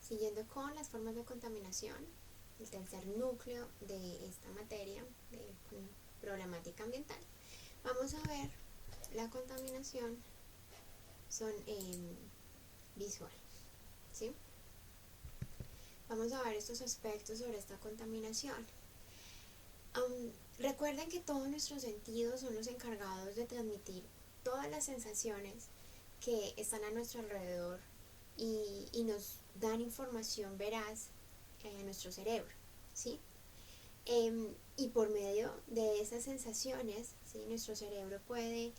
siguiendo con las formas de contaminación, el tercer núcleo de esta materia de problemática ambiental, vamos a ver la contaminación visual, ¿sí? Vamos a ver estos aspectos sobre esta contaminación. Recuerden que todos nuestros sentidos son los encargados de transmitir todas las sensaciones que están a nuestro alrededor y nos dan información veraz a nuestro cerebro, ¿sí? Y por medio de esas sensaciones, ¿sí? Nuestro cerebro puede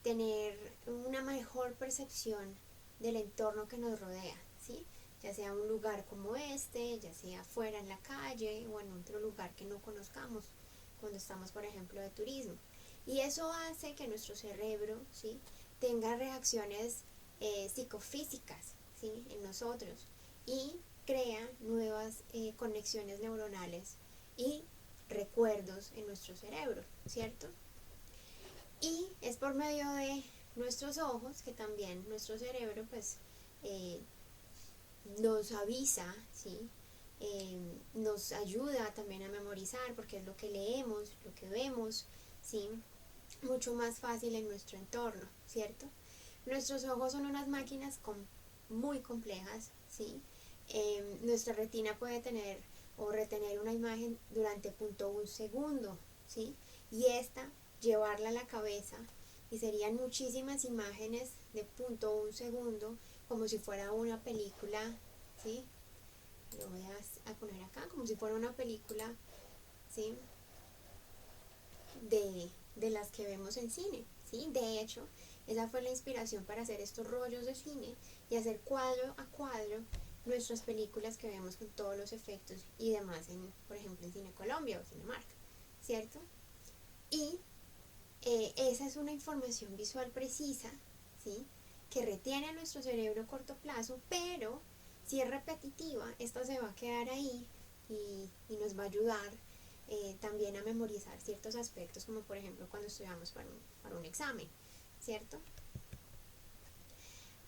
tener una mejor percepción del entorno que nos rodea, ¿sí? Ya sea un lugar como este, ya sea fuera en la calle o en otro lugar que no conozcamos cuando estamos, por ejemplo, de turismo. Y eso hace que nuestro cerebro, ¿sí? tenga reacciones psicofísicas, ¿sí? en nosotros y crea nuevas conexiones neuronales y recuerdos en nuestro cerebro, ¿cierto? Y es por medio de nuestros ojos que también nuestro cerebro pues nos avisa, ¿sí? Nos ayuda también a memorizar porque es lo que leemos, lo que vemos, ¿sí? Mucho más fácil en nuestro entorno, ¿cierto? Nuestros ojos son unas máquinas muy complejas, ¿sí? Nuestra retina puede tener o retener una imagen durante 0.1 segundo, ¿sí? Y esta llevarla a la cabeza y serían muchísimas imágenes de 0.1 segundo como si fuera una película, ¿sí? Lo voy a poner acá como si fuera una película, ¿sí? de las que vemos en cine, ¿sí? De hecho, esa fue la inspiración para hacer estos rollos de cine y hacer cuadro a cuadro nuestras películas que vemos con todos los efectos y demás, por ejemplo, en Cine Colombia o Cinemark, ¿cierto? Y esa es una información visual precisa, ¿sí? Que retiene a nuestro cerebro a corto plazo, pero si es repetitiva, esta se va a quedar ahí y nos va a ayudar también a memorizar ciertos aspectos, como por ejemplo cuando estudiamos para un examen, ¿cierto?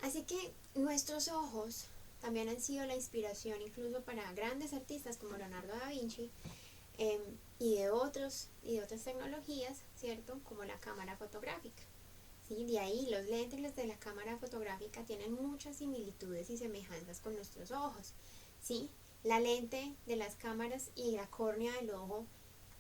Así que nuestros ojos también han sido la inspiración incluso para grandes artistas como Leonardo da Vinci y de otras tecnologías, ¿cierto? Como la cámara fotográfica. ¿Sí? De ahí los lentes de la cámara fotográfica tienen muchas similitudes y semejanzas con nuestros ojos, ¿sí? La lente de las cámaras y la córnea del ojo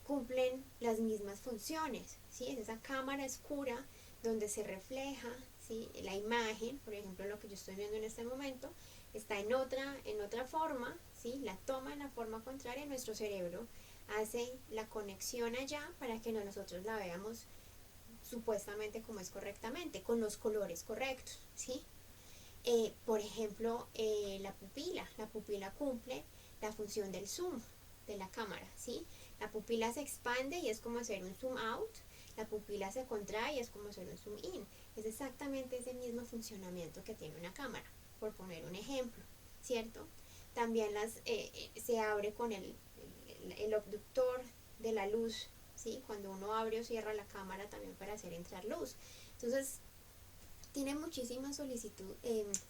cumplen las mismas funciones, ¿sí? Es esa cámara oscura donde se refleja, ¿sí? La imagen, por ejemplo lo que yo estoy viendo en este momento, está en otra forma, ¿sí? La toma en la forma contraria, nuestro cerebro hace la conexión allá para que nosotros la veamos supuestamente como es correctamente, con los colores correctos, ¿sí? Por ejemplo, la pupila cumple la función del zoom de la cámara, ¿sí? La pupila se expande y es como hacer un zoom out, la pupila se contrae y es como hacer un zoom in. Es exactamente ese mismo funcionamiento que tiene una cámara, por poner un ejemplo, ¿cierto? También se abre con el obductor de la luz, ¿sí? Cuando uno abre o cierra la cámara también para hacer entrar luz. Entonces, tiene muchísimas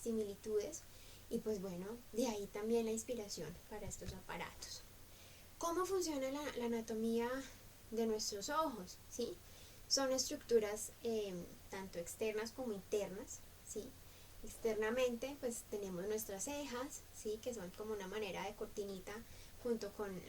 similitudes y pues bueno, de ahí también la inspiración para estos aparatos. ¿Cómo funciona la anatomía de nuestros ojos? ¿Sí? Son estructuras tanto externas como internas, ¿sí? Externamente pues tenemos nuestras cejas, ¿sí? Que son como una manera de cortinita junto con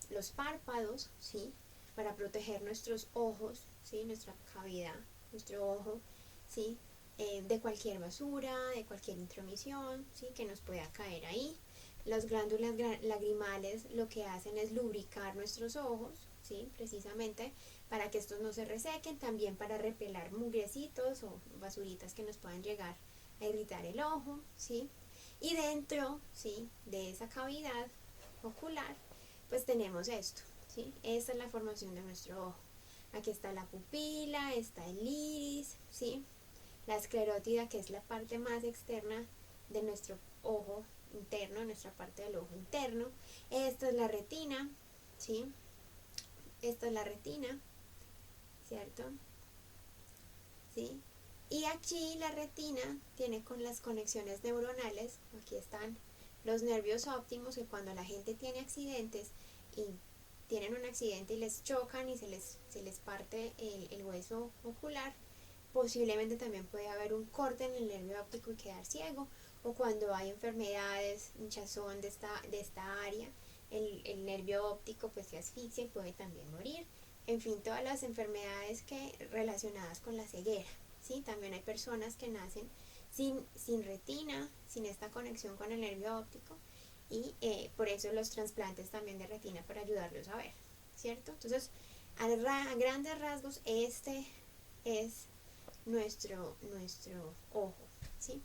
los párpados, ¿sí? Para proteger nuestros ojos, ¿sí? Nuestra cavidad, nuestro ojo, ¿sí? De cualquier basura, de cualquier intromisión, ¿sí? Que nos pueda caer ahí. Las glándulas lagrimales lo que hacen es lubricar nuestros ojos, ¿sí? Precisamente para que estos no se resequen, también para repelar mugrecitos o basuritas que nos puedan llegar a irritar el ojo, ¿sí? Y dentro, ¿sí? De esa cavidad ocular, pues tenemos esto, ¿sí? Esta es la formación de nuestro ojo. Aquí está la pupila, está el iris, ¿sí? La esclerótida, que es la parte más externa de nuestro ojo interno, nuestra parte del ojo interno. Esta es la retina, ¿sí? Esta es la retina, ¿cierto? ¿Sí? Y aquí la retina tiene con las conexiones neuronales, aquí están los nervios ópticos, que cuando la gente tiene accidentes y tienen un accidente y les chocan y se les parte el hueso ocular, posiblemente también puede haber un corte en el nervio óptico y quedar ciego, o cuando hay enfermedades, hinchazón de esta área, el nervio óptico pues se asfixia y puede también morir. En fin, todas las enfermedades relacionadas con la ceguera, ¿sí? También hay personas que nacen sin retina, sin esta conexión con el nervio óptico, y por eso los trasplantes también de retina para ayudarlos a ver, ¿cierto? Entonces, a grandes rasgos, este es nuestro ojo, ¿sí?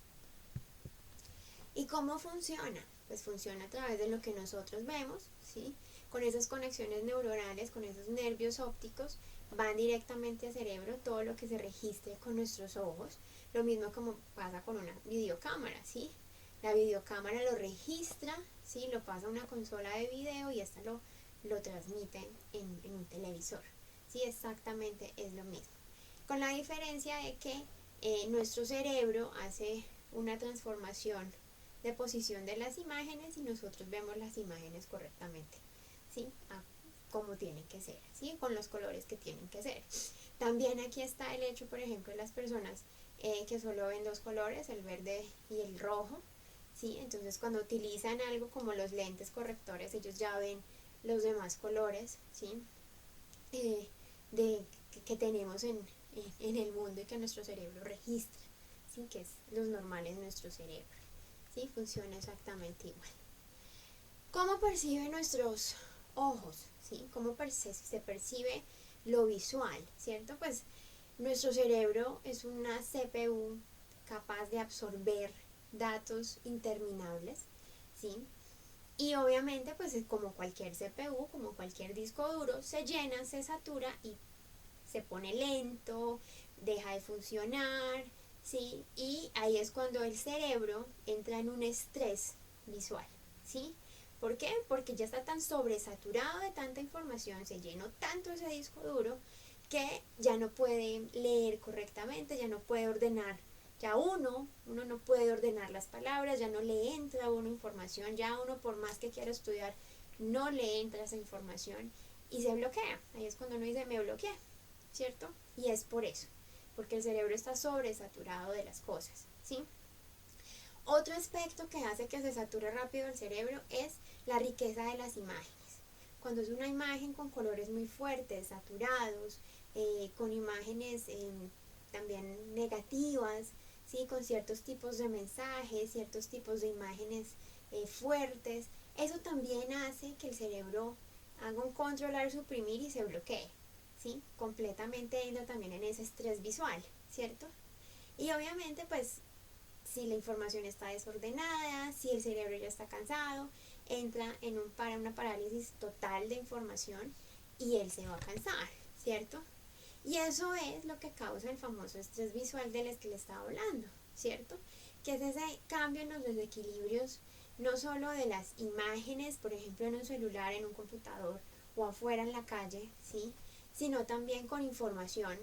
¿Y cómo funciona? Pues funciona a través de lo que nosotros vemos, ¿sí? Con esas conexiones neuronales, con esos nervios ópticos, van directamente al cerebro todo lo que se registre con nuestros ojos. Lo mismo como pasa con una videocámara, ¿sí? La videocámara lo registra, ¿sí? Lo pasa a una consola de video y esta lo transmite en un televisor, ¿sí? Exactamente es lo mismo. Con la diferencia de que nuestro cerebro hace una transformación de posición de las imágenes y nosotros vemos las imágenes correctamente, ¿sí? Como tienen que ser, ¿sí? Con los colores que tienen que ser. También aquí está el hecho, por ejemplo, de las personas que solo ven dos colores, el verde y el rojo, ¿sí? Entonces cuando utilizan algo como los lentes correctores, ellos ya ven los demás colores, ¿sí? Que tenemos en el mundo y que nuestro cerebro registra, ¿sí? Que es los normales en nuestro cerebro, ¿sí? Funciona exactamente igual. ¿Cómo perciben nuestros ojos? ¿Sí? ¿Cómo se percibe lo visual? ¿Cierto? Pues nuestro cerebro es una CPU capaz de absorber datos interminables, ¿sí? Y obviamente, pues como cualquier CPU, como cualquier disco duro, se llena, se satura y se pone lento, deja de funcionar, ¿sí? Y ahí es cuando el cerebro entra en un estrés visual, ¿sí? ¿Por qué? Porque ya está tan sobresaturado de tanta información, se llenó tanto ese disco duro que ya no puede leer correctamente, ya no puede ordenar, ya uno no puede ordenar las palabras, ya no le entra a uno información, ya uno por más que quiera estudiar, no le entra esa información y se bloquea. Ahí es cuando uno dice, me bloqueé, ¿cierto? Y es por eso, porque el cerebro está sobresaturado de las cosas, ¿sí? Otro aspecto que hace que se sature rápido el cerebro es la riqueza de las imágenes. Cuando es una imagen con colores muy fuertes, saturados, con imágenes también negativas, ¿sí? Con ciertos tipos de mensajes, ciertos tipos de imágenes fuertes, eso también hace que el cerebro haga un controlar, suprimir y se bloquee, ¿sí? Completamente entra también en ese estrés visual, ¿cierto? Y obviamente pues si la información está desordenada, si el cerebro ya está cansado, entra en una parálisis total de información y él se va a cansar, ¿cierto? Y eso es lo que causa el famoso estrés visual del que le estaba hablando, ¿cierto? Que es ese cambio en los desequilibrios, no solo de las imágenes, por ejemplo en un celular, en un computador o afuera en la calle, ¿sí? Sino también con información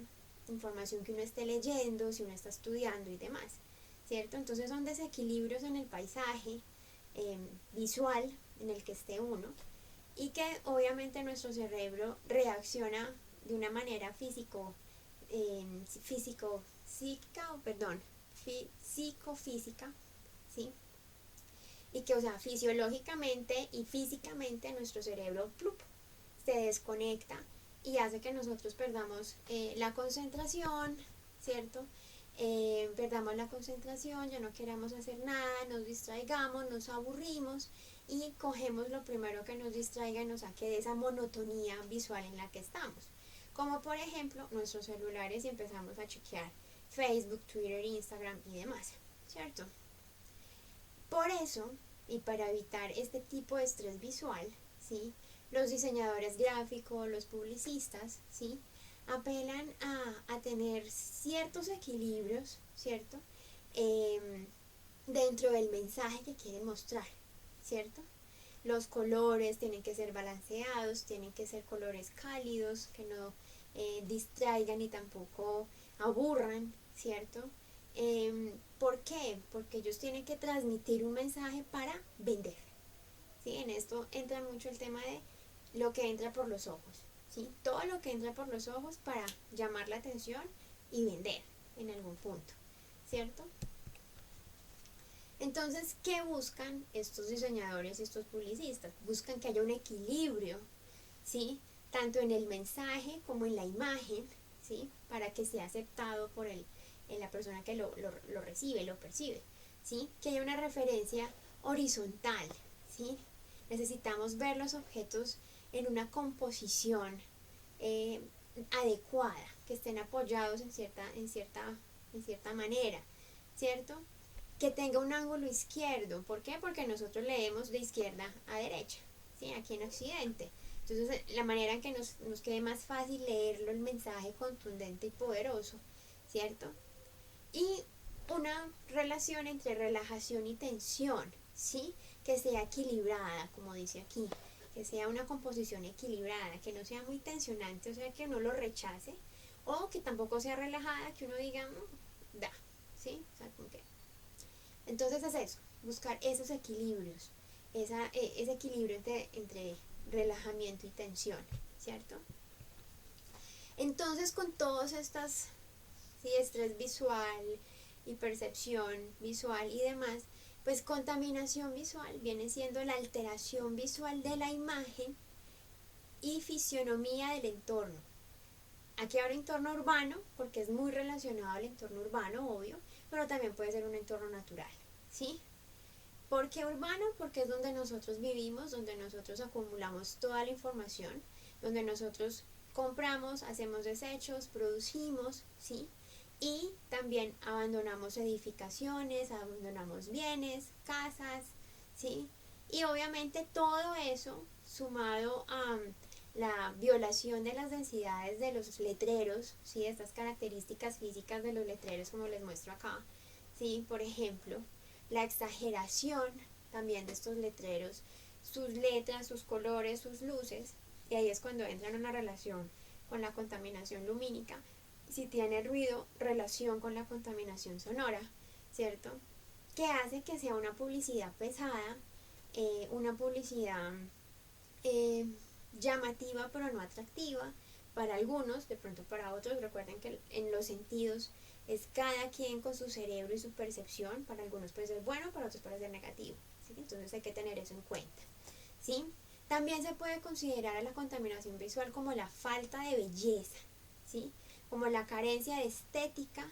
que uno esté leyendo, si uno está estudiando y demás, ¿cierto? Entonces son desequilibrios en el paisaje visual en el que esté uno y que obviamente nuestro cerebro reacciona de una manera psicofísica, ¿sí? Y que, o sea, fisiológicamente y físicamente nuestro cerebro ¡plup!, se desconecta y hace que nosotros perdamos la concentración, ¿cierto? Perdamos la concentración, ya no queramos hacer nada, nos distraigamos, nos aburrimos y cogemos lo primero que nos distraiga y nos saque de esa monotonía visual en la que estamos. Como por ejemplo nuestros celulares y empezamos a chequear Facebook, Twitter, Instagram y demás, ¿cierto? Por eso, y para evitar este tipo de estrés visual, ¿sí? Los diseñadores gráficos, los publicistas, ¿sí? Apelan a tener ciertos equilibrios, ¿cierto? Dentro del mensaje que quieren mostrar, ¿cierto? Los colores tienen que ser balanceados, tienen que ser colores cálidos, que no distraigan y tampoco aburran, ¿cierto? ¿Por qué? Porque ellos tienen que transmitir un mensaje para vender, ¿sí? En esto entra mucho el tema de lo que entra por los ojos, ¿sí? Todo lo que entra por los ojos para llamar la atención y vender en algún punto, ¿cierto? Entonces, ¿qué buscan estos diseñadores y estos publicistas? Buscan que haya un equilibrio, ¿sí? Tanto en el mensaje como en la imagen, ¿sí? Para que sea aceptado por la persona que lo recibe, lo percibe, ¿sí? Que haya una referencia horizontal, ¿sí? Necesitamos ver los objetos en una composición eh, adecuada, que estén apoyados en cierta manera, ¿cierto? Que tenga un ángulo izquierdo. ¿Por qué? Porque nosotros leemos de izquierda a derecha, ¿sí? Aquí en Occidente. Entonces, la manera en que nos quede más fácil leerlo, el mensaje contundente y poderoso, ¿cierto? Y una relación entre relajación y tensión, ¿sí? Que sea equilibrada, como dice aquí, que sea una composición equilibrada, que no sea muy tensionante, o sea, que uno lo rechace, o que tampoco sea relajada, que uno diga, da, ¿sí? O sea, como que... Entonces es eso, buscar esos equilibrios, ese equilibrio entre relajamiento y tensión, ¿cierto? Entonces con todas estas, sí, estrés visual y percepción visual y demás, pues contaminación visual viene siendo la alteración visual de la imagen y fisionomía del entorno. Aquí habla entorno urbano porque es muy relacionado al entorno urbano, obvio, pero también puede ser un entorno natural, ¿sí? ¿Por qué urbano? Porque es donde nosotros vivimos, donde nosotros acumulamos toda la información, donde nosotros compramos, hacemos desechos, producimos, ¿sí? Y también abandonamos edificaciones, abandonamos bienes, casas, ¿sí? Y obviamente todo eso sumado a la violación de las densidades de los letreros, ¿sí? Estas características físicas de los letreros como les muestro acá, ¿sí? Por ejemplo, la exageración también de estos letreros, sus letras, sus colores, sus luces, y ahí es cuando entra en una relación con la contaminación lumínica. Si tiene ruido, relación con la contaminación sonora, ¿cierto? Que hace que sea una publicidad pesada, una publicidad eh, llamativa pero no atractiva para algunos, de pronto para otros. Recuerden que en los sentidos es cada quien con su cerebro y su percepción. Para algunos puede ser bueno, para otros puede ser negativo, ¿sí? Entonces hay que tener eso en cuenta, ¿sí? También se puede considerar a la contaminación visual como la falta de belleza, ¿sí? Como la carencia de estética,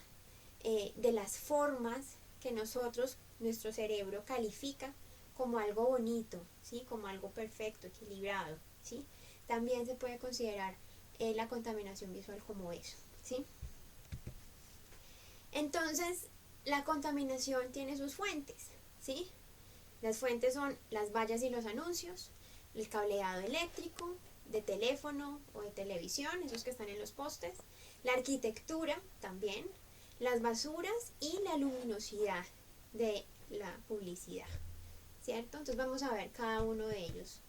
de las formas que nuestro cerebro califica como algo bonito, ¿sí? Como algo perfecto, equilibrado, ¿sí? También se puede considerar la contaminación visual como eso, ¿sí? Entonces, la contaminación tiene sus fuentes, ¿sí? Las fuentes son las vallas y los anuncios, el cableado eléctrico, de teléfono o de televisión, esos que están en los postes, la arquitectura también, las basuras y la luminosidad de la publicidad, ¿cierto? Entonces vamos a ver cada uno de ellos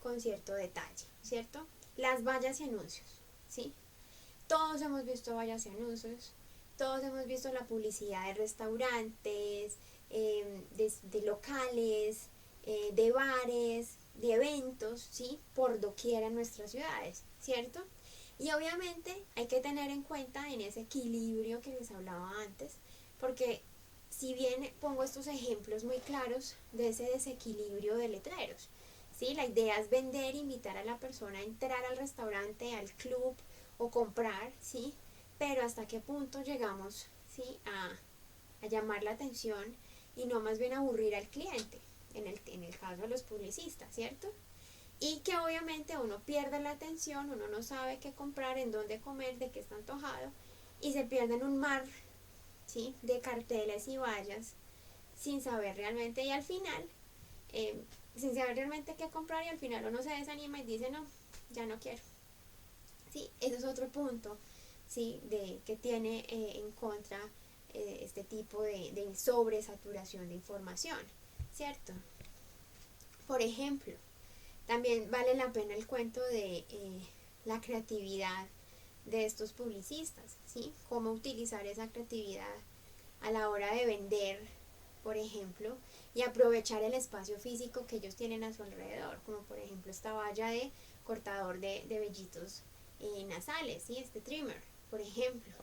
con cierto detalle, ¿cierto? Las vallas y anuncios, ¿sí? Todos hemos visto vallas y anuncios, todos hemos visto la publicidad de restaurantes, de locales, de bares, de eventos, ¿sí? Por doquier en nuestras ciudades, ¿cierto? Y obviamente hay que tener en cuenta en ese equilibrio que les hablaba antes, porque si bien pongo estos ejemplos muy claros de ese desequilibrio de letreros, ¿sí? La idea es vender, invitar a la persona a entrar al restaurante, al club o comprar, ¿sí? Pero hasta qué punto llegamos, ¿sí? a llamar la atención y no más bien aburrir al cliente, en el caso de los publicistas, ¿cierto? Y que obviamente uno pierde la atención, uno no sabe qué comprar, en dónde comer, de qué está antojado, y se pierde en un mar, ¿sí? De carteles y vallas sin saber realmente, y al final, eh, sin saber realmente qué comprar, y al final uno se desanima y dice, no, ya no quiero. Sí, ese es otro punto, ¿sí? Que tiene en contra este tipo de sobresaturación de información, ¿cierto? Por ejemplo, también vale la pena el cuento de la creatividad de estos publicistas, ¿sí? Cómo utilizar esa creatividad a la hora de vender, por ejemplo, y aprovechar el espacio físico que ellos tienen a su alrededor, como por ejemplo esta valla de cortador de vellitos nasales, ¿sí? Este trimmer, por ejemplo.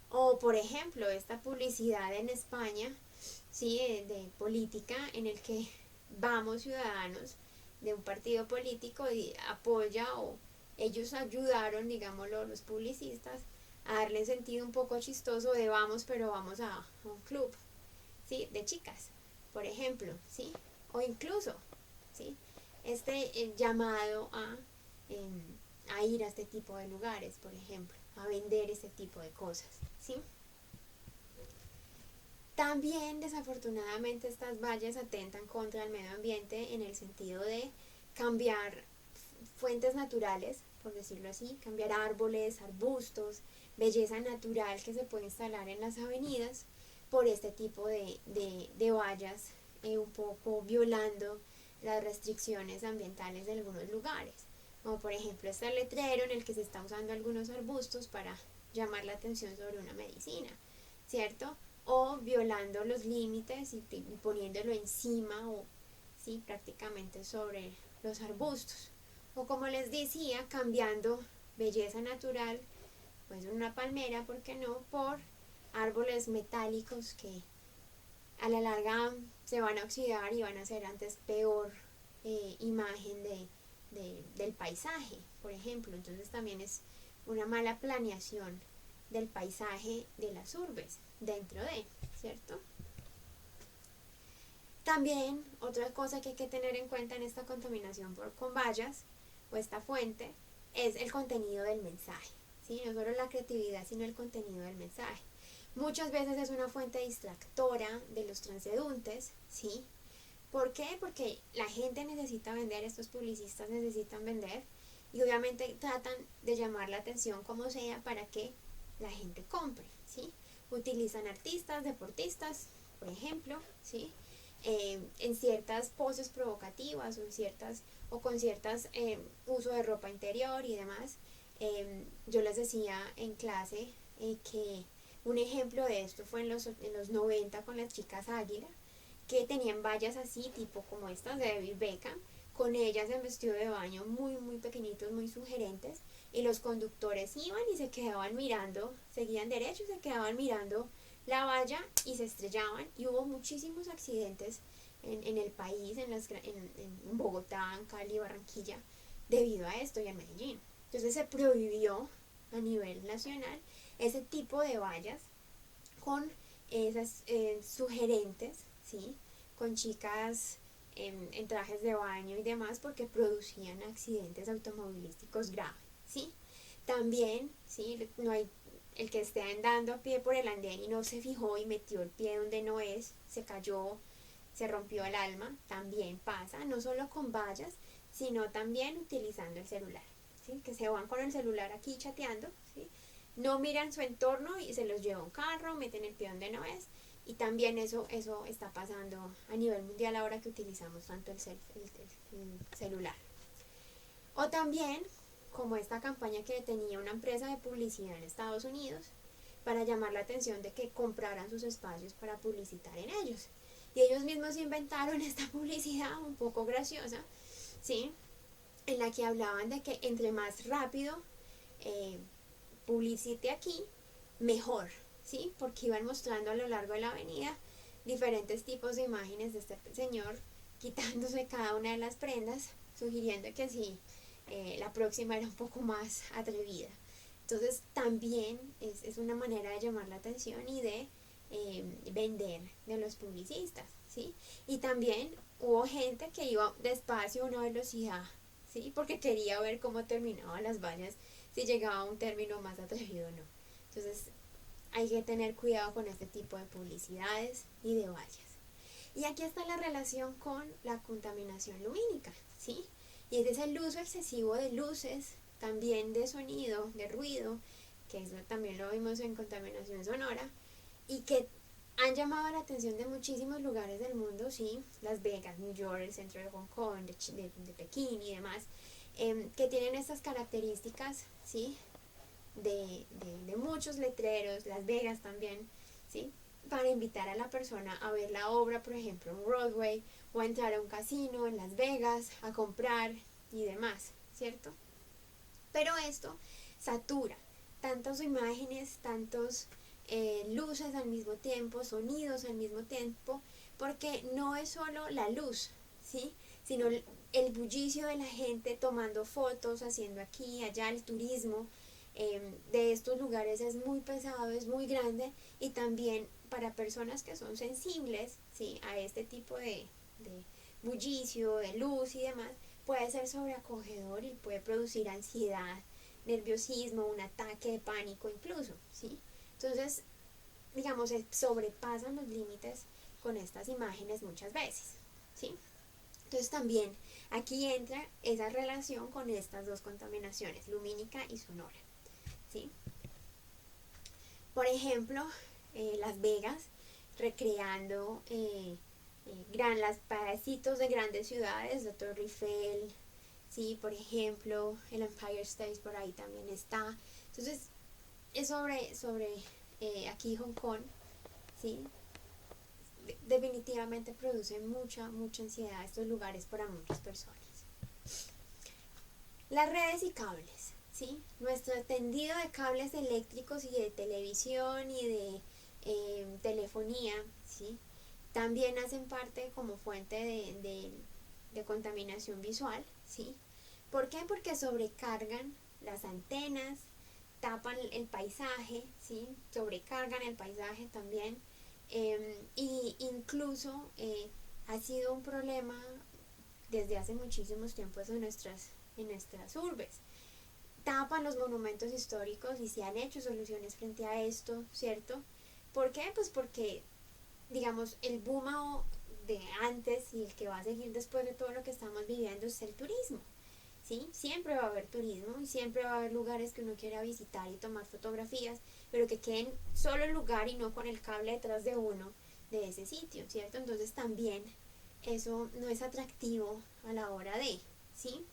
O por ejemplo esta publicidad en España, ¿sí? De política, en el que vamos ciudadanos de un partido político y apoya, o ellos ayudaron, digámoslo, los publicistas, a darle sentido un poco chistoso de vamos, pero vamos a un club, ¿sí? De chicas, por ejemplo, ¿sí? O incluso, ¿sí? Este llamado eh, a ir a este tipo de lugares, por ejemplo, a vender este tipo de cosas, ¿sí? También, desafortunadamente, estas vallas atentan contra el medio ambiente en el sentido de cambiar fuentes naturales, por decirlo así, cambiar árboles, arbustos, belleza natural que se puede instalar en las avenidas por este tipo de vallas, un poco violando las restricciones ambientales de algunos lugares. Como por ejemplo este letrero en el que se está usando algunos arbustos para llamar la atención sobre una medicina, ¿cierto? O violando los límites y poniéndolo encima o sí, prácticamente sobre los arbustos. O como les decía, cambiando belleza natural, pues una palmera, ¿por qué no?, por árboles metálicos que a la larga se van a oxidar y van a ser antes peor imagen del paisaje, por ejemplo. Entonces también es una mala planeación del paisaje de las urbes dentro de, ¿cierto? También otra cosa que hay que tener en cuenta en esta contaminación con vallas o esta fuente es el contenido del mensaje, ¿sí? No solo la creatividad, sino el contenido del mensaje. Muchas veces es una fuente distractora de los transeúntes, ¿sí? ¿Por qué? Porque la gente necesita vender, estos publicistas necesitan vender y obviamente tratan de llamar la atención como sea para que la gente compre, ¿sí? Utilizan artistas, deportistas, por ejemplo, ¿sí? En ciertas poses provocativas o en ciertas o con ciertas uso de ropa interior y demás. Yo les decía en clase que un ejemplo de esto fue en los 90 con las chicas Águila, que tenían vallas así, tipo como estas de David Beckham, con ellas en vestido de baño muy, muy pequeñitos, muy sugerentes, y los conductores iban y se quedaban mirando, seguían derecho y se quedaban mirando la valla y se estrellaban, y hubo muchísimos accidentes en el país, en Bogotá, en Cali, Barranquilla, debido a esto, y en Medellín. Entonces se prohibió a nivel nacional ese tipo de vallas con esas sugerentes, ¿sí? Con chicas en trajes de baño y demás, porque producían accidentes automovilísticos graves, ¿sí? También, ¿sí? No hay el que esté andando a pie por el andén y no se fijó y metió el pie donde no es, se cayó, se rompió el alma, también pasa, no solo con vallas, sino también utilizando el celular, ¿sí? Que se van con el celular aquí chateando, ¿sí? No miran su entorno y se los lleva un carro, meten el pie donde no es, y también eso está pasando a nivel mundial ahora que utilizamos tanto el celular. O también, como esta campaña que tenía una empresa de publicidad en Estados Unidos para llamar la atención de que compraran sus espacios para publicitar en ellos. Y ellos mismos inventaron esta publicidad un poco graciosa, ¿sí? En la que hablaban de que entre más rápido publicite aquí, mejor, ¿sí? Porque iban mostrando a lo largo de la avenida diferentes tipos de imágenes de este señor quitándose cada una de las prendas, sugiriendo que sí, la próxima era un poco más atrevida. Entonces también es una manera de llamar la atención y de vender de los publicistas, ¿sí? Y también hubo gente que iba despacio a una velocidad, ¿sí? Porque quería ver cómo terminaban las vallas, si llegaba a un término más atrevido o no. Entonces hay que tener cuidado con este tipo de publicidades y de vallas. Y aquí está la relación con la contaminación lumínica, ¿sí? Y ese es el uso excesivo de luces, también de sonido, de ruido, que eso también lo vimos en contaminación sonora, y que han llamado la atención de muchísimos lugares del mundo, ¿sí? Las Vegas, New York, el centro de Hong Kong, de Pekín y demás, que tienen estas características, ¿sí? de muchos letreros, Las Vegas también, ¿sí? Para invitar a la persona a ver la obra, por ejemplo, en Broadway, o a entrar a un casino en Las Vegas, a comprar y demás, ¿cierto? Pero esto satura tantas imágenes, tantos luces al mismo tiempo, sonidos al mismo tiempo, porque no es solo la luz, ¿sí? Sino el bullicio de la gente tomando fotos, haciendo aquí, allá, el turismo de estos lugares es muy pesado, es muy grande, y también para personas que son sensibles, ¿sí? A este tipo de bullicio, de luz y demás, puede ser sobreacogedor y puede producir ansiedad, nerviosismo, un ataque de pánico incluso, ¿sí? Entonces, digamos, se sobrepasan los límites con estas imágenes muchas veces, ¿sí? Entonces también aquí entra esa relación con estas dos contaminaciones, lumínica y sonora, ¿sí? Por ejemplo, Las Vegas, recreando los pedacitos de grandes ciudades, la Torre Eiffel, ¿sí? Por ejemplo, el Empire State por ahí también está. Entonces, es sobre aquí Hong Kong, ¿sí? Definitivamente produce mucha ansiedad estos lugares para muchas personas. Las redes y cables, ¿sí? Nuestro tendido de cables eléctricos y de televisión y de telefonía, ¿sí? También hacen parte como fuente de contaminación visual, ¿sí? ¿Por qué? Porque sobrecargan las antenas, tapan el paisaje, ¿sí? Sobrecargan el paisaje también, y incluso ha sido un problema desde hace muchísimos tiempos en nuestras urbes. Tapan los monumentos históricos y se han hecho soluciones frente a esto, ¿cierto? ¿Por qué? Pues porque, digamos, el boom de antes y el que va a seguir después de todo lo que estamos viviendo es el turismo, ¿sí? Siempre va a haber turismo y siempre va a haber lugares que uno quiera visitar y tomar fotografías, pero que queden solo el lugar y no con el cable detrás de uno de ese sitio, ¿cierto? Entonces también eso no es atractivo a la hora de, ¿sí?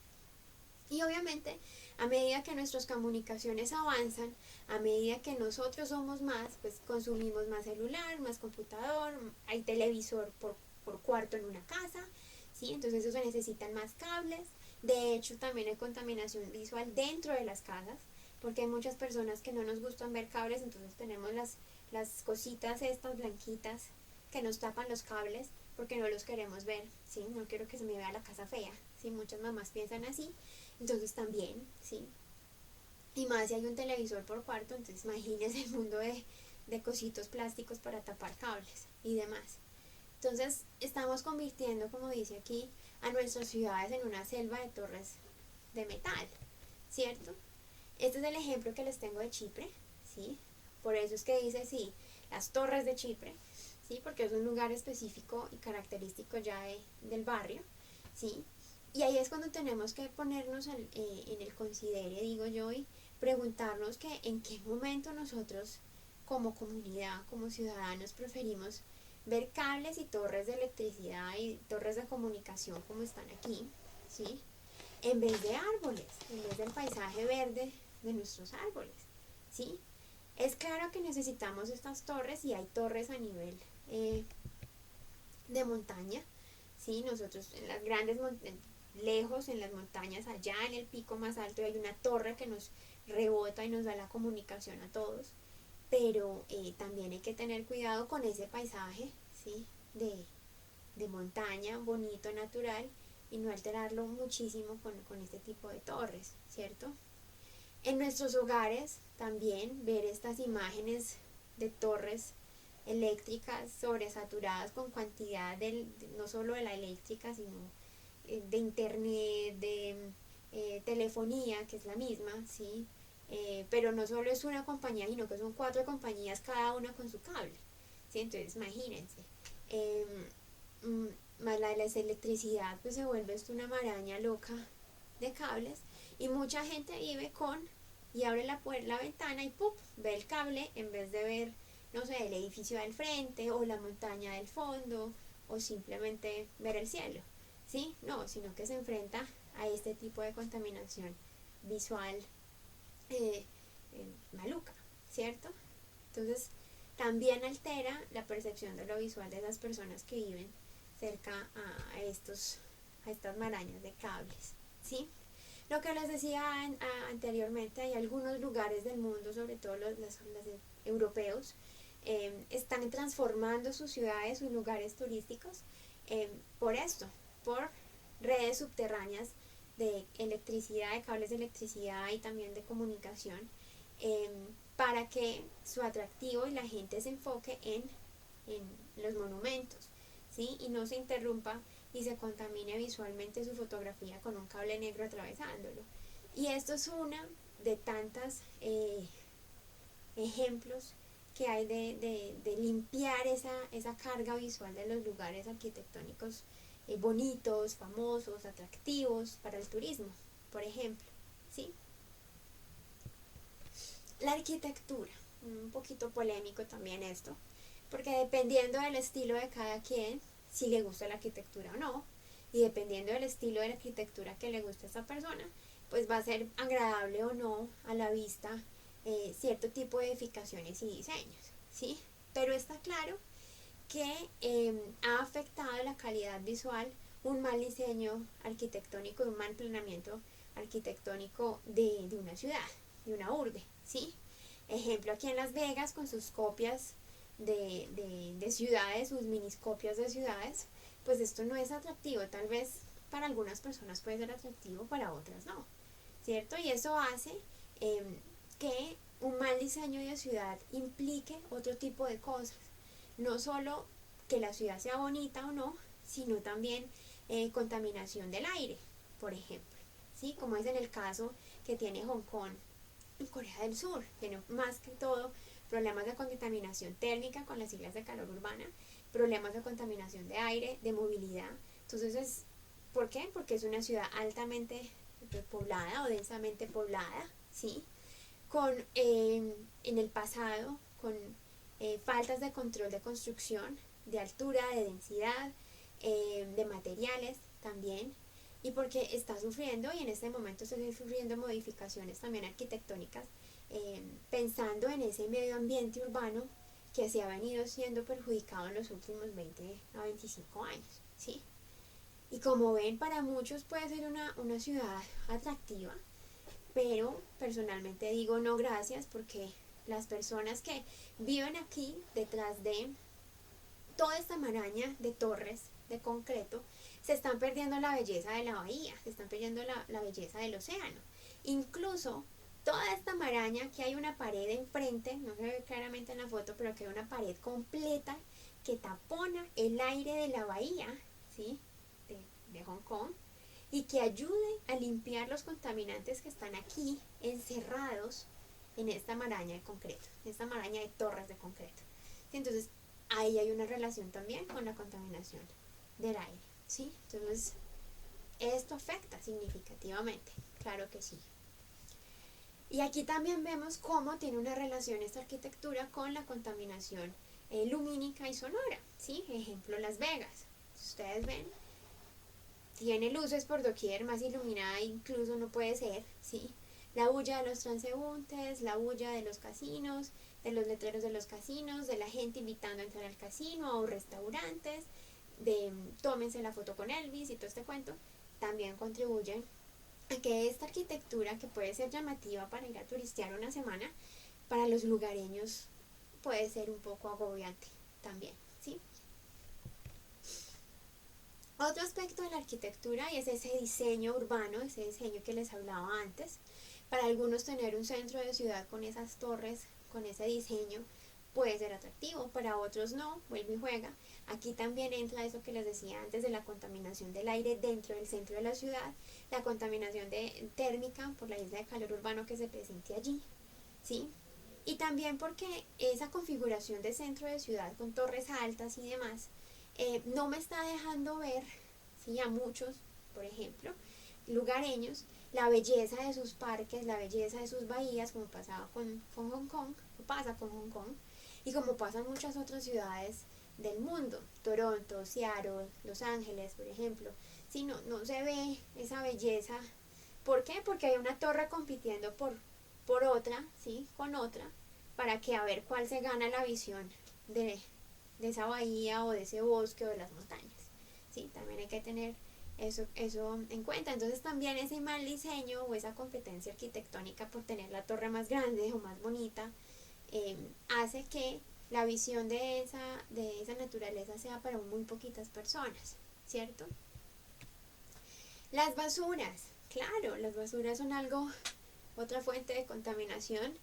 Y obviamente, a medida que nuestras comunicaciones avanzan, a medida que nosotros somos más, pues consumimos más celular, más computador, hay televisor por cuarto en una casa, ¿sí? Entonces eso se necesitan más cables. De hecho, también hay contaminación visual dentro de las casas, porque hay muchas personas que no nos gustan ver cables, entonces tenemos las cositas estas blanquitas que nos tapan los cables porque no los queremos ver, ¿sí? No quiero que se me vea la casa fea, ¿sí? Muchas mamás piensan así. Entonces también, ¿sí? Y más si hay un televisor por cuarto, entonces imagínense el mundo de cositos plásticos para tapar cables y demás. Entonces estamos convirtiendo, como dice aquí, a nuestras ciudades en una selva de torres de metal, ¿cierto? Este es el ejemplo que les tengo de Chipre, ¿sí? Por eso es que dice, sí, las torres de Chipre, ¿sí? Porque es un lugar específico y característico ya del barrio, ¿sí? Y ahí es cuando tenemos que ponernos en el considere, digo yo, y preguntarnos que en qué momento nosotros como comunidad, como ciudadanos, preferimos ver cables y torres de electricidad y torres de comunicación como están aquí, ¿sí? En vez de árboles, en vez del paisaje verde de nuestros árboles, ¿sí? Es claro que necesitamos estas torres y hay torres a nivel de montaña, ¿sí? Nosotros en las grandes montañas, lejos en las montañas, allá en el pico más alto hay una torre que nos rebota y nos da la comunicación a todos, pero también hay que tener cuidado con ese paisaje, ¿sí? de montaña, bonito, natural, y no alterarlo muchísimo con este tipo de torres, ¿cierto? En nuestros hogares también ver estas imágenes de torres eléctricas sobresaturadas con cantidad no solo de la eléctrica, sino de internet, de telefonía, que es la misma, ¿sí? Pero no solo es una compañía, sino que son 4 compañías, cada una con su cable, ¿sí? Entonces imagínense, más la electricidad, pues se vuelve esto una maraña loca de cables, y mucha gente vive con y abre la ventana y ¡pum! Ve el cable en vez de ver, no sé, el edificio del frente o la montaña del fondo o simplemente ver el cielo, ¿sí? No, sino que se enfrenta a este tipo de contaminación visual, maluca, ¿cierto? Entonces también altera la percepción de lo visual de las personas que viven cerca a estas marañas de cables, ¿sí? Lo que les decía anteriormente, hay algunos lugares del mundo, sobre todo los europeos, están transformando sus ciudades, sus lugares turísticos, por esto, por redes subterráneas de electricidad, de cables de electricidad y también de comunicación, para que su atractivo y la gente se enfoque en los monumentos, ¿sí? Y no se interrumpa y se contamine visualmente su fotografía con un cable negro atravesándolo. Y esto es una de tantas ejemplos que hay de limpiar esa carga visual de los lugares arquitectónicos bonitos, famosos, atractivos para el turismo, por ejemplo, ¿sí? La arquitectura, un poquito polémico también esto, porque dependiendo del estilo de cada quien, si le gusta la arquitectura o no, y dependiendo del estilo de la arquitectura que le gusta a esa persona, pues va a ser agradable o no a la vista cierto tipo de edificaciones y diseños, ¿sí? Pero está claro que ha afectado la calidad visual un mal diseño arquitectónico y un mal planeamiento arquitectónico de una ciudad, de una urbe, ¿sí? Ejemplo, aquí en Las Vegas con sus copias de ciudades, sus miniscopias de ciudades, pues esto no es atractivo, tal vez para algunas personas puede ser atractivo, para otras no, ¿cierto? Y eso hace que un mal diseño de ciudad implique otro tipo de cosas, no solo que la ciudad sea bonita o no, sino también contaminación del aire, por ejemplo, ¿sí? Como es en el caso que tiene Hong Kong y Corea del Sur, tiene más que todo problemas de contaminación térmica con las islas de calor urbana, problemas de contaminación de aire, de movilidad. Entonces, ¿por qué? Porque es una ciudad altamente poblada o densamente poblada, ¿sí? Con, en el pasado, con faltas de control de construcción, de altura, de densidad, de materiales también, y porque está sufriendo, y en este momento está sufriendo modificaciones también arquitectónicas, pensando en ese medio ambiente urbano que se ha venido siendo perjudicado en los últimos 20 a 25 años, ¿sí? Y como ven, para muchos puede ser una ciudad atractiva, pero personalmente digo no gracias, porque las personas que viven aquí detrás de toda esta maraña de torres de concreto se están perdiendo la belleza de la bahía, se están perdiendo la belleza del océano. Incluso toda esta maraña, que hay una pared enfrente, no se ve claramente en la foto, pero que hay una pared completa que tapona el aire de la bahía, ¿sí? de Hong Kong, y que ayude a limpiar los contaminantes que están aquí encerrados en esta maraña de concreto, en esta maraña de torres de concreto. Entonces, ahí hay una relación también con la contaminación del aire, ¿sí? Entonces, esto afecta significativamente, claro que sí. Y aquí también vemos cómo tiene una relación esta arquitectura con la contaminación lumínica y sonora, ¿sí? Ejemplo, Las Vegas. Si ustedes ven, tiene luces por doquier, más iluminada incluso no puede ser, ¿sí? La bulla de los transeúntes, la bulla de los casinos, de los letreros de los casinos, de la gente invitando a entrar al casino o restaurantes, de tómense la foto con Elvis y todo este cuento, también contribuyen a que esta arquitectura, que puede ser llamativa para ir a turistear una semana, para los lugareños puede ser un poco agobiante también, ¿sí? Otro aspecto de la arquitectura, y es ese diseño urbano, ese diseño que les hablaba antes. Para algunos tener un centro de ciudad con esas torres, con ese diseño, puede ser atractivo, para otros no, vuelve y juega. Aquí también entra eso que les decía antes de la contaminación del aire dentro del centro de la ciudad, la contaminación térmica por la isla de calor urbano que se presente allí, ¿sí? Y también porque esa configuración de centro de ciudad con torres altas y demás, no me está dejando ver, ¿sí? A muchos, por ejemplo, lugareños, la belleza de sus parques, la belleza de sus bahías, como pasaba con Hong Kong, o pasa con Hong Kong, y como pasa en muchas otras ciudades del mundo, Toronto, Seattle, Los Ángeles, por ejemplo. No se ve esa belleza. ¿Por qué? Porque hay una torre compitiendo por por otra, ¿sí? Con otra, para que a ver cuál se gana la visión de esa bahía o de ese bosque o de las montañas. Sí, también hay que tener eso en cuenta. Entonces también ese mal diseño o esa competencia arquitectónica por tener la torre más grande o más bonita hace que la visión de esa naturaleza sea para muy poquitas personas, ¿cierto? Las basuras, claro, las basuras son otra fuente de contaminación.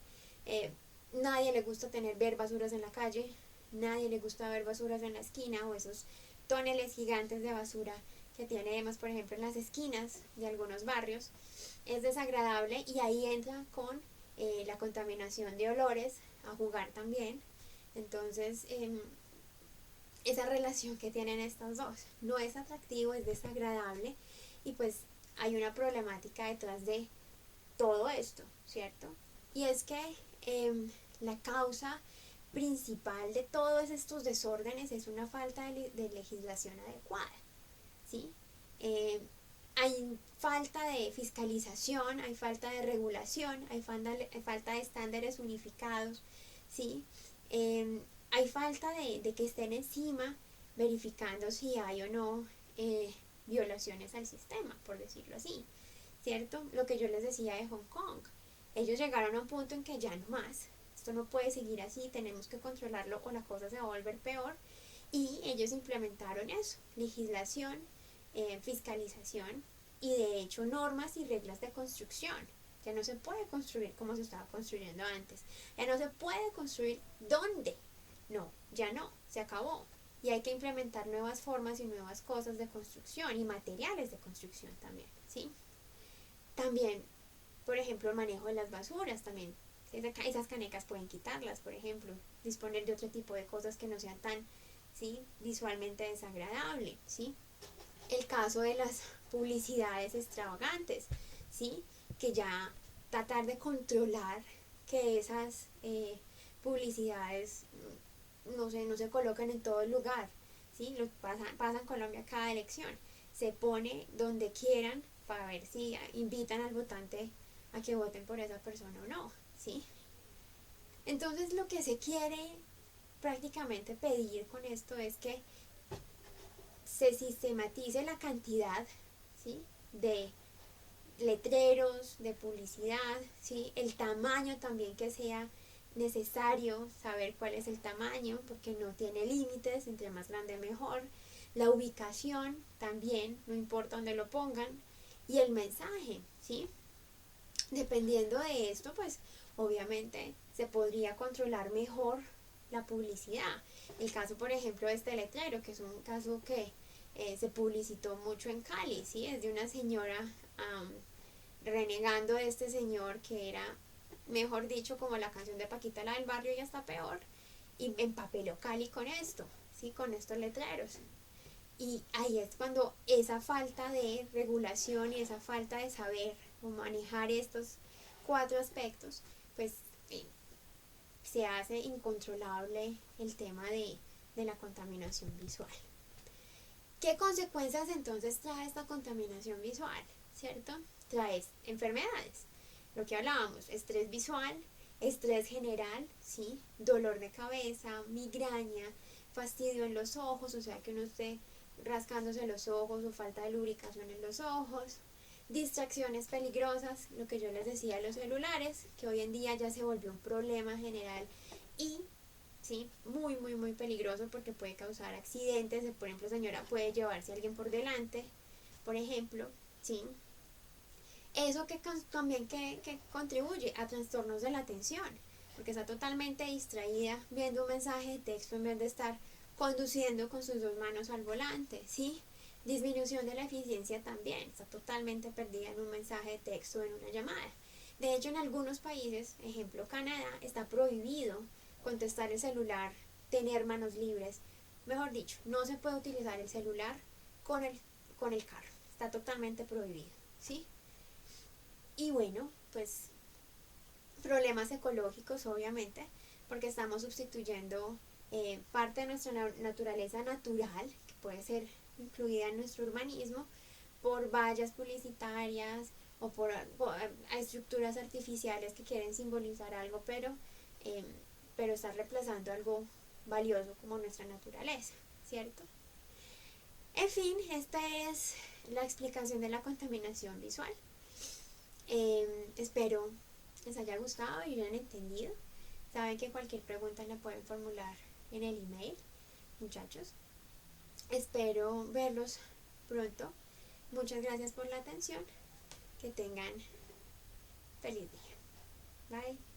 Eh, Nadie le gusta ver basuras en la calle, nadie le gusta ver basuras en la esquina o esos tóneles gigantes de basura que tenemos, por ejemplo, en las esquinas de algunos barrios. Es desagradable y ahí entra con la contaminación de olores a jugar también. Entonces, esa relación que tienen estas dos no es atractivo, es desagradable y pues hay una problemática detrás de todo esto, ¿cierto? Y es que la causa principal de todos estos desórdenes es una falta de legislación adecuada, ¿sí? Eh, Hay falta de fiscalización, hay falta de regulación, hay falta de estándares unificados, ¿sí? Hay falta de que estén encima verificando si hay o no violaciones al sistema, por decirlo así, ¿cierto? Lo que yo les decía de Hong Kong. Ellos llegaron a un punto en que ya no más, esto no puede seguir así, tenemos que controlarlo o la cosa se va a volver peor. Y ellos implementaron eso, legislación, fiscalización y de hecho normas y reglas de construcción. Ya no se puede construir como se estaba construyendo antes. Ya no se puede construir ¿dónde? No, ya no, se acabó. Y hay que implementar nuevas formas y nuevas cosas de construcción y materiales de construcción también, ¿sí? También, por ejemplo, el manejo de las basuras también. Esas canecas pueden quitarlas, por ejemplo. Disponer de otro tipo de cosas que no sean tan, ¿sí?, visualmente desagradable, ¿sí? El caso de las publicidades extravagantes, ¿sí? Que ya tratar de controlar que esas publicidades no se colocan en todo el lugar, ¿sí? Pasa en Colombia cada elección. Se pone donde quieran para ver si invitan al votante a que voten por esa persona o no, ¿sí? Entonces lo que se quiere prácticamente pedir con esto es que se sistematice la cantidad, ¿sí?, de letreros, de publicidad, ¿sí?, el tamaño también que sea necesario saber cuál es el tamaño porque no tiene límites, entre más grande mejor, la ubicación también, no importa dónde lo pongan, y el mensaje, ¿sí? Dependiendo de esto, pues obviamente se podría controlar mejor la publicidad. El caso, por ejemplo, de este letrero, que es un caso que se publicitó mucho en Cali, ¿sí? Es de una señora renegando de este señor que era, mejor dicho, como la canción de Paquita, la del barrio, y hasta peor, y empapeló Cali con esto, ¿sí? Con estos letreros. Y ahí es cuando esa falta de regulación y esa falta de saber manejar estos cuatro aspectos, pues se hace incontrolable el tema de la contaminación visual. ¿Qué consecuencias entonces trae esta contaminación visual? ¿Cierto? Trae enfermedades, lo que hablábamos, estrés visual, estrés general, ¿sí?, dolor de cabeza, migraña, fastidio en los ojos, o sea que uno esté rascándose los ojos o falta de lubricación en los ojos, distracciones peligrosas, lo que yo les decía de los celulares, que hoy en día ya se volvió un problema general y ¿sí?, muy muy muy peligroso porque puede causar accidentes. Por ejemplo, señora puede llevarse a alguien por delante, por ejemplo, ¿sí? Eso que también que contribuye a trastornos de la atención, porque está totalmente distraída viendo un mensaje de texto en vez de estar conduciendo con sus dos manos al volante, ¿sí? Disminución de la eficiencia también, está totalmente perdida en un mensaje de texto o en una llamada. De hecho, en algunos países, ejemplo Canadá, está prohibido contestar el celular, tener manos libres. Mejor dicho, no se puede utilizar el celular con el carro, está totalmente prohibido, ¿sí? Y bueno, pues problemas ecológicos obviamente, porque estamos sustituyendo parte de nuestra naturaleza natural, que puede ser incluida en nuestro urbanismo, por vallas publicitarias, o a estructuras artificiales que quieren simbolizar algo, pero están reemplazando algo valioso como nuestra naturaleza, ¿cierto? En fin, esta es la explicación de la contaminación visual. Espero les haya gustado y lo hayan entendido. Saben que cualquier pregunta la pueden formular en el email, muchachos. Espero verlos pronto. Muchas gracias por la atención. Que tengan feliz día. Bye.